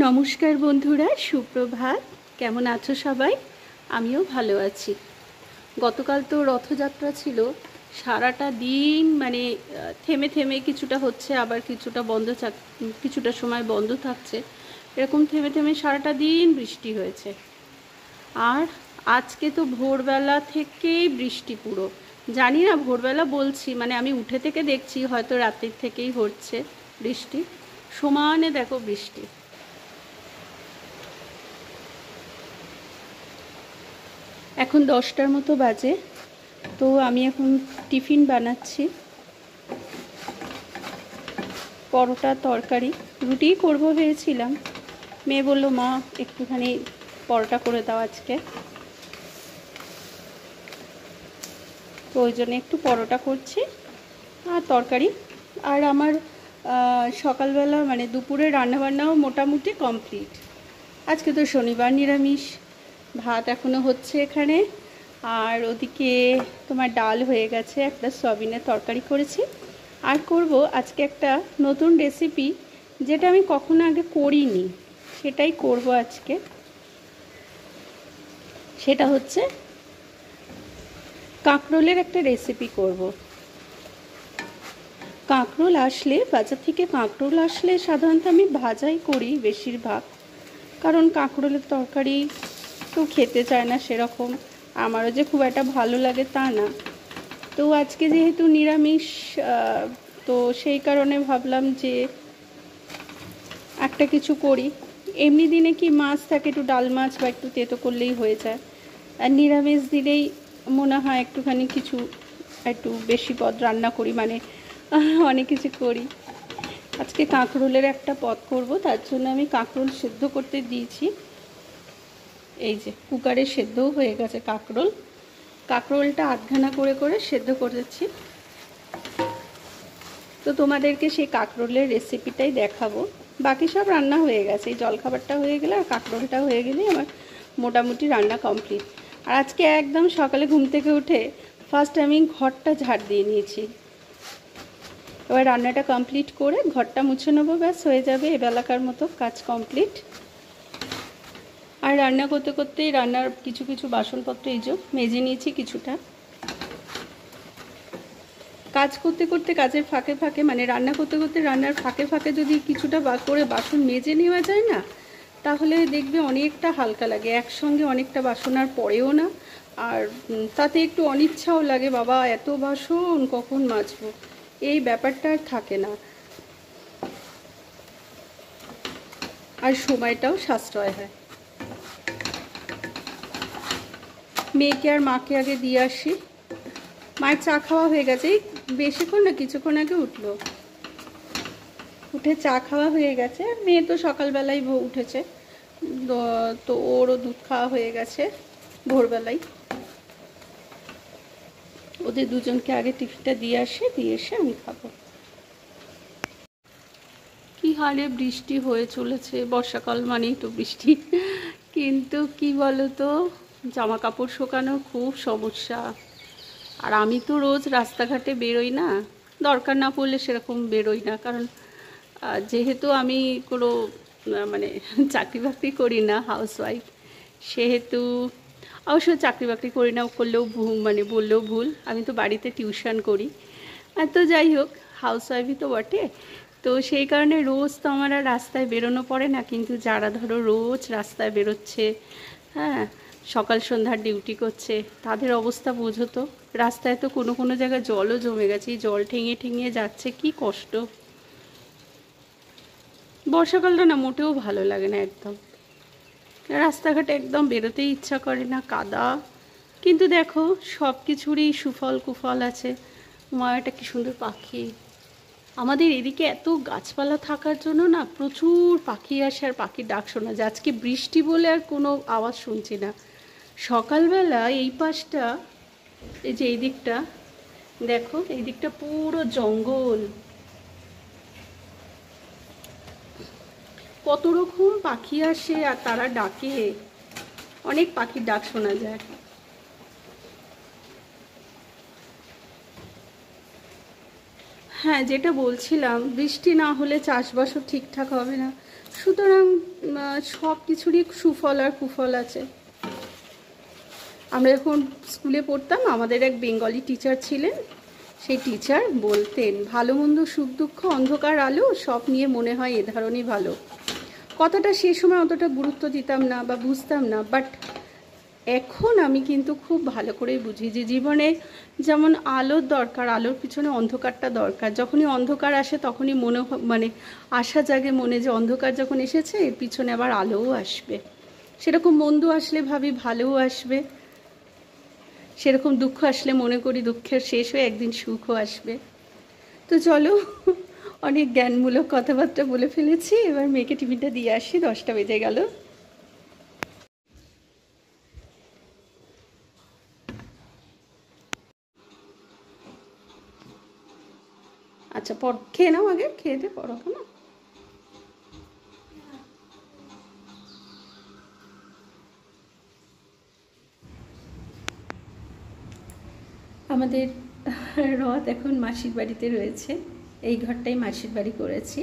নমস্কার বন্ধুরা, সুপ্রভাত। কেমন আছো সবাই? আমিও ভালো আছি। গতকাল তো রথযাত্রা ছিল। সারাটা দিন থেমে থেমে কিছুটা হচ্ছে, আবার কিছুটা সময় বন্ধ থাকছে, এরকম থেমে থেমে সারাটা দিন বৃষ্টি হয়েছে। আর আজকে তো ভোরবেলা থেকেই বৃষ্টি পুরো। জানি না, ভোরবেলা বলছি আমি উঠে থেকে দেখছি হয়তো রাতের থেকেই হচ্ছে বৃষ্টি। সমানে দেখো বৃষ্টি। এখন 10টার মতো বাজে। তো আমি এখন টিফিন বানাচ্ছি, পরোটা তরকারি। রুটিই করবো ভেবেছিলাম, মেয়ে বলল মা একটুখানি পরোটা করে দাও আজকে, তো ওই জন্য একটু পরোটা করছি আর তরকারি। আর আমার সকালবেলা দুপুরে রান্নাবান্নাও মোটামুটি কমপ্লিট। আজকে তো শনিবার, নিরামিষ। ভাত এখনও হচ্ছে এখানে, আর ওদিকে তোমার ডাল হয়ে গেছে, একটা সয়াবিনের তরকারি করেছি। আর করব আজকে একটা নতুন রেসিপি, যেটা আমি কখনো আগে করিনি, সেটাই করব আজকে। সেটা হচ্ছে কাঁকরোলের একটা রেসিপি করব। কাঁকরোল আসলে, বাজার থেকে কাঁকরোল আসলে সাধারণত আমি ভাজাই করি বেশিরভাগ, কারণ কাঁকরোলের তরকারি তো খেতে চায় না সেরকম। আমারও যে খুব একটা ভালো লাগে তা না। তো আজকে যেহেতু নিরামিষ, তো সেই কারণে ভাবলাম যে একটা কিছু করি। এমনি দিনে কি মাছ থাকে, একটু ডাল মাছ বা একটু তেতো করলেই হয়ে যায়। আর নিরামিষ দিলেই মনে হয় একটুখানি কিছু, একটু বেশি পদ রান্না করি, অনেক কিছু করি। আজকে কাঁকরোলের একটা পদ করব, তার জন্য আমি কাঁকরোল সেদ্ধ করতে দিয়েছি। এই যে কুকারে সেদ্ধও হয়ে গেছে কাঁকরোলটা আধখানা করে করে সেদ্ধ করেছি। তো তোমাদেরকে সেই কাঁকরোলের রেসিপিটাই দেখাবো। বাকি সব রান্না হয়ে গেছে, এই জলখাবারটা হয়ে গেলে আর কাঁকরোলটা হয়ে গেলেই আমার মোটামুটি রান্না কমপ্লিট। আর আজকে একদম সকালে ঘুম থেকে উঠে ফার্স্ট আমি ঘরটা ঝাড় দিয়ে নিয়েছি। এবার রান্নাটা কমপ্লিট করে ঘরটা মুছে নেবো, ব্যাস হয়ে যাবে এবেলাকার মতো কাজ কমপ্লিট। আর রান্না করতে করতেই রান্নার কিছু কিছু বাসনপত্র এই যে মেজে নিয়েছি কিছুটা। কাজ করতে করতে কাজের ফাঁকে ফাঁকে, রান্না করতে করতে রান্নার ফাঁকে ফাঁকে যদি কিছুটা করে বাসন মেজে নেওয়া যায় না, তাহলে দেখবে অনেকটা হালকা লাগে। একসঙ্গে অনেকটা বাসন আর পড়েও না, আর তাতে একটু অনিচ্ছাও লাগে, বাবা এত বাসন কখন মাজবো, এই ব্যাপারটা আর থাকে না। আর সময়টাও সাশ্রয় হয়। মেয়েকে আর মাকে আগে দিয়ে আসি। মায়ের চা খাওয়া হয়ে গেছে, বেশিক্ষণ না, কিছুক্ষণ আগে উঠলো, উঠে চা খাওয়া হয়ে গেছে। মেয়ে তো সকালবেলায় উঠেছে, তো ওরও দুধ খাওয়া হয়ে গেছে ভোরবেলায়। ওদের দুজনকে আগে টিফিনটা দিয়ে এসে আমি খাবো। কি হারে বৃষ্টি হয়ে চলেছে, বর্ষাকাল মানেই তো বৃষ্টি। কিন্তু কি বলো তো, জামা কাপড় শুকানোর খুব সমস্যা। আর আমি তো রোজ রাস্তাঘাটে বেরোই না, দরকার না পড়লে সেরকম বেরোই না, কারণ যেহেতু আমি কোনো চাকরি বাকরি করি না, হাউসওয়াইফ, সেহেতু অবশ্য চাকরি বাকরি করি না করলেও বললেও ভুল, আমি তো বাড়িতে টিউশন করি। আর তো যাই হোক, হাউসওয়াইফই তো বটে। তো সেই কারণে রোজ তো আমার আর রাস্তায় বেরোনো পড়ে না। কিন্তু যারা ধরো রোজ রাস্তায় বেরোচ্ছে, হ্যাঁ, সকাল সন্ধ্যার ডিউটি করছে, তাদের অবস্থা বোঝো তো। রাস্তায় তো কোনো কোনো জায়গায় জলও জমে গেছে, জল ঠেঙিয়ে ঠেঙিয়ে যাচ্ছে, কি কষ্ট। বর্ষাকালটা না মোটেও ভালো লাগে না একদম, রাস্তাঘাটে একদম বেরোতেই ইচ্ছা করে না, কাদা। কিন্তু দেখো সব কিছুরই সুফল কুফল আছে। একটা কি সুন্দর পাখি, আমাদের এদিকে এত গাছপালা থাকার জন্য না প্রচুর পাখি আসে, আর পাখির ডাক শোনা যায়। আজকে বৃষ্টি বলে আর কোনো আওয়াজ শুনছি না। সকালবেলা এই পাশটা, এই যে এই দিকটা দেখো, এই দিকটা পুরো জঙ্গল, কত রকম পাখি আসে আর তারা ডাকে, অনেক পাখির ডাক শোনা যায়। হ্যাঁ, যেটা বলছিলাম, বৃষ্টি না হলে চাষবাসও ঠিকঠাক হবে না। সুতরাং সব কিছুরই সুফল আর কুফল আছে। আমরা যখন স্কুলে পড়তাম আমাদের এক বেঙ্গলি টিচার ছিলেন, সেই টিচার বলতেন, ভালো মন্দ সুখ দুঃখ অন্ধকার আলো সব নিয়ে মনে হয় এ ধরনই ভালো। কথাটা সেই সময় অতটা গুরুত্ব দিতাম না বা বুঝতাম না, বাট এখন আমি কিন্তু খুব ভালো করেই বুঝি যে জীবনে যেমন আলোর দরকার, আলোর পিছনে অন্ধকারটা দরকার। যখনই অন্ধকার আসে তখনই মানে আশা জাগে মনে যে অন্ধকার যখন এসেছে এর পিছনে আবার আলোও আসবে। সেরকম মন্দ আসলে ভাবি ভালোও আসবে, সেরকম দুঃখ আসলে মনে করি দুঃখের শেষ হয়ে একদিন সুখও আসবে। তো চলো, অনেক জ্ঞানমূলক কথাবার্তা বলে ফেলেছি, এবার মেয়েকে টিফিনটা দিয়ে আসি, 10টা বেজে গেল। আচ্ছা খেয়ে নাও, আগে খেয়ে দে পড়ো কেন। আমাদের রথ এখন মাসির বাড়িতে রয়েছে, এই ঘরটাই মাসির বাড়ি করেছি।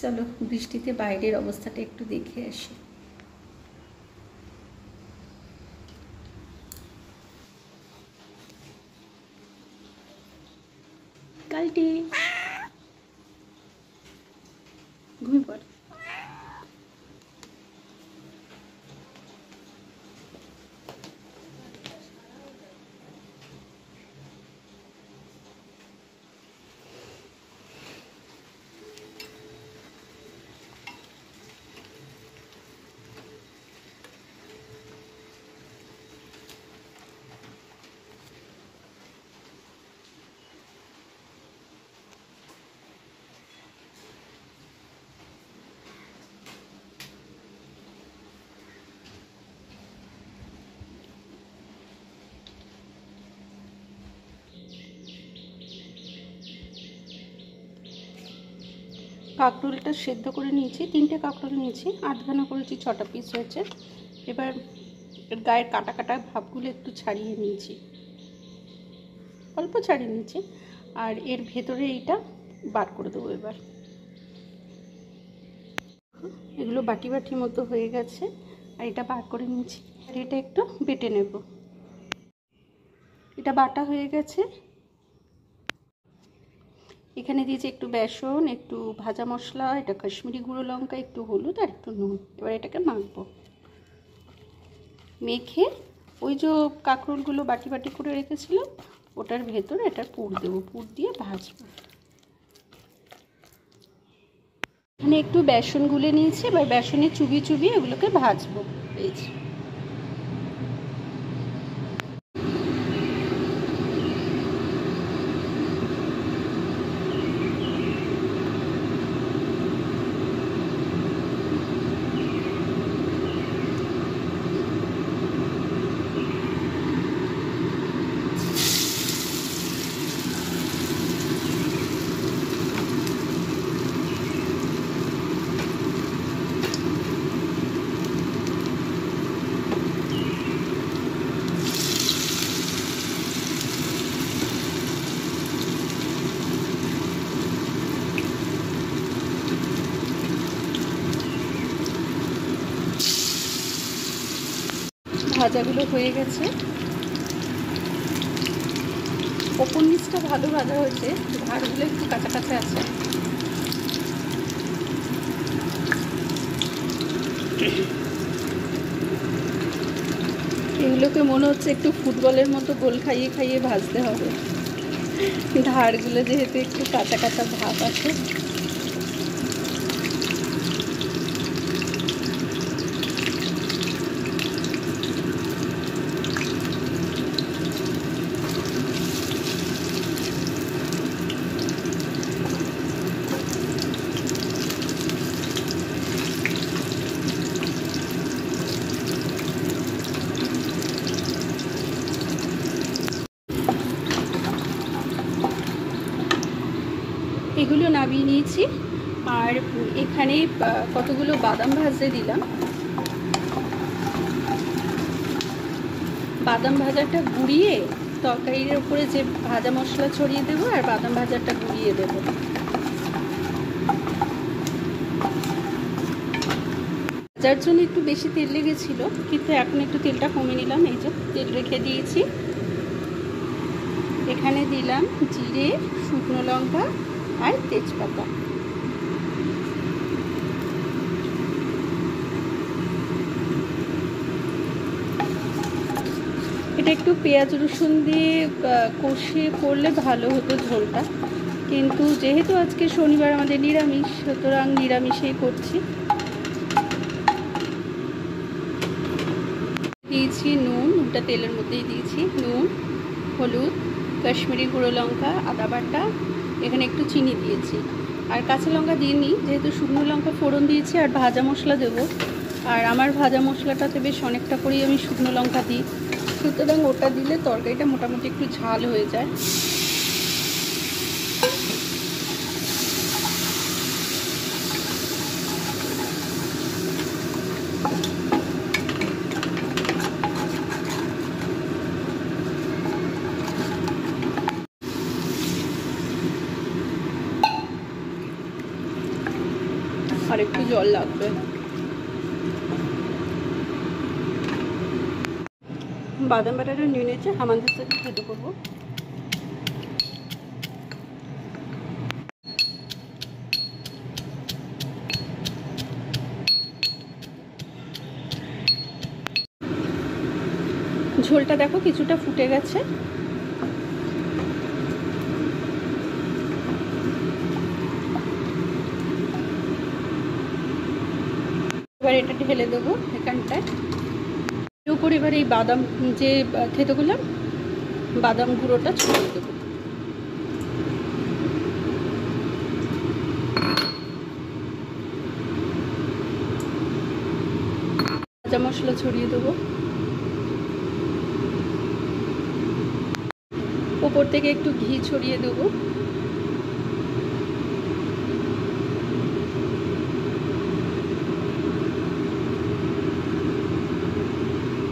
চলো বৃষ্টিতে বাইরের অবস্থাটা একটু দেখে আসি। কালটি ঘুমিয়ে পড়। কাঁকরোলটা সেদ্ধ করে নিয়েছি, 3টে কাঁকরোল নিয়েছি, আধখানা করেছি, 6টা পিস হয়েছে। এবার এর গায়ের কাটা কাটা ভাবগুলো একটু ছাড়িয়ে নিয়েছি, অল্প ছাড়িয়ে নিয়েছি, আর এর ভেতরে এইটা বার করে দেবো। এবার এগুলো বাটি বাটি মতো হয়ে গেছে, আর এটা বার করে নিয়েছি, আর এটা একটু বেটে নেব। এটা বাটা হয়ে গেছে। এখানে দিয়েছি একটু বেসন, একটু ভাজা মশলা, এটা কাশ্মীরি গুঁড়ো লঙ্কা, একটু হলুদ আর একটু নুন। এবার এটাকে মাখবো। মেখে ওই যে কাঁকরোলগুলো বাটি বাটি করে রেখেছিলাম ওটার ভেতরে এটা পুর দেবো, পুর দিয়ে ভাজবো। এখানে একটু বেসন গুলে নিয়েছি, এবার বেসনে চুবিয়ে চুবিয়ে এগুলোকে ভাজবো। এই যে ভাজাগুলো হয়ে গেছে, ওপর নিচটা ভালো ভাজা হয়েছে, ধারগুলো একটু কাঁচা কাঁচা আছে। এগুলোকে মনে হচ্ছে একটু ফুটবলের মতো গোল খাইয়ে খাইয়ে ভাজতে হবে, ধারগুলো যেহেতু একটু কাঁচা কাঁচা ভাব আছে। এগুলো নামিয়ে নিয়েছি, আর এখানে কতগুলো বাদাম ভাজতে দিলাম। বাদাম ভাজাটা গুঁড়িয়ে তরকারির উপরে যে ভাজা মশলা ছড়িয়ে দেবো, আর বাদাম ভাজাটা গুঁড়িয়ে দেবো। যার জন্য একটু বেশি তেল লেগেছিলো, কিন্তু এখন একটু তেলটা কমে নিলাম। এই যে তেল রেখে দিয়েছি, এখানে দিলাম জিরে, শুকনো লঙ্কা আর তেজপাতা। এটা একটু পেঁয়াজ রসুন দিয়ে কষিয়ে করলে ভালো হতো ঝোলটা, কিন্তু যেহেতু আজকে শনিবার আমাদের নিরামিষ, সুতরাং নিরামিষেই করছি। দিয়েছি নুন, নুনটা তেলের মধ্যেই দিয়েছি, নুন, হলুদ, কাশ্মীরি গুঁড়ো লঙ্কা, আদা বাটা, এখানে একটু চিনি দিয়েছি। আর কাঁচা লঙ্কা দিইনি, যেহেতু শুকনো লঙ্কা ফোড়ন দিয়েছি আর ভাজা মশলা দেবো। আর আমার ভাজা মশলাটাতে বেশ অনেকটা করেই আমি শুকনো লঙ্কা দিই, সুতরাং ওটা দিলে তরকারিটা মোটামুটি একটু ঝাল হয়ে যায়। আর একটু জল লাগবে। বাদাম বাটাটা নিয়ে নিয়েছে, আমাদের সাথে খেতে করবো। ঝোলটা দেখো কিছুটা ফুটে গেছে। এবার এটা ঢেলে দেবো এখানটায়। এর উপর এবার এই বাদাম যে থেতো করলাম, বাদাম গুঁড়োটা ছড়িয়ে দেবো। ভাজা মশলা ছড়িয়ে দেবো। উপর থেকে একটু ঘি ছড়িয়ে দেবো।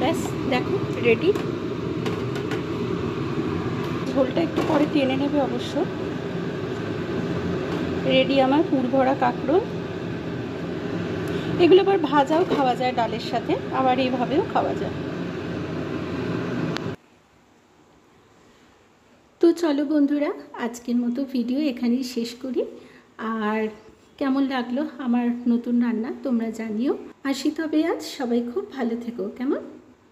ব্যাস দেখো রেডি। ঝোলটা একটু পরে টেনে নেবে অবশ্য। রেডি আমার পুর ভরা কাঁকরোল। এগুলো আবার ভাজাও খাওয়া যায় ডালের সাথে, আবার এইভাবেও খাওয়া যায়। তো চলো বন্ধুরা, আজকের মতো ভিডিও এখানেই শেষ করি। আর কেমন লাগলো আমার নতুন রান্না তোমরা জানিও। আসি তবে আজ, সবাই খুব ভালো থেকো, কেমন?